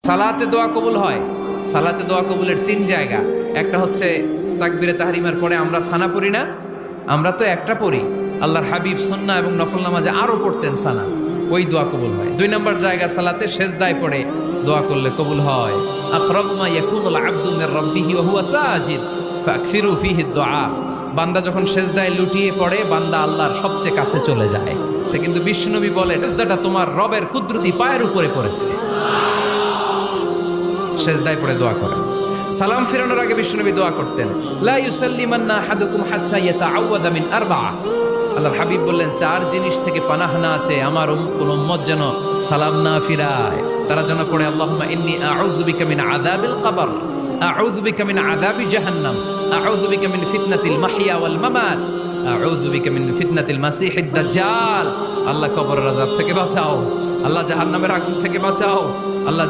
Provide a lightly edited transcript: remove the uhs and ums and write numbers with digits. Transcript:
সালাতে দোয়া কবুল হয়। সালাতে দোয়া কবুলের 3 জায়গা। একটা হচ্ছে তাকবীরে তাহরিমার পরে আমরা সানা পড়ি না, আমরা তো একটা পড়ি। আল্লাহর হাবিব সুন্নাহ এবং নফল নামাজে আরো পড়তেন সানা, ওই দোয়া কবুল হয়। 2 নম্বর জায়গা সালাতে সেজদায় পড়ে দোয়া করলে কবুল হয়। আকরাবু মা ইয়াকুনুল আবদু মির রাব্বিহি ওয়া হুয়া সাজিদ ফাকসিরু ফীহি দুআ। বান্দা যখন সেজদায় লুটিয়ে পড়ে, বান্দা আল্লাহর সবচেয়ে কাছে চলে যায়। তা কিন্তু বিশ্বনবী বলে সেজদাটা তোমার রবের কুদরতি পায়ের উপরে পড়েছে। সেজদায় পড়ে দোয়া করেন। সালাম ফিরানোর আগে বিশ্বনবী দোয়া করতেন, লা ইউসাল্লিমান্না আহাদুকুম হাত্তা ইয়াতাআওয়াযা মিন আরবা'a। আল্লাহর হাবিব বললেন 4 জিনিস থেকে পানাহ না আছে আমার কোন উম্মত যেন সালাম না ফিরায়। তারা যেন পড়ে আল্লাহুম্মা ইন্নী আউযু বিকা মিন আযাবিল কবর, আউযু বিকা মিন আযাবি জাহান্নাম, আউযু বিকা মিন ফিতনাতিল মাহইয়া ওয়াল মামাত, আউযু বিকা মিন ফিতনাতিল মাসিহিদ দাজ্জাল। আল্লাহ কবরের আযাব থেকে বাঁচাও, আল্লাহ জাহান্নামের আগুন থেকে বাঁচাও, আল্লাহ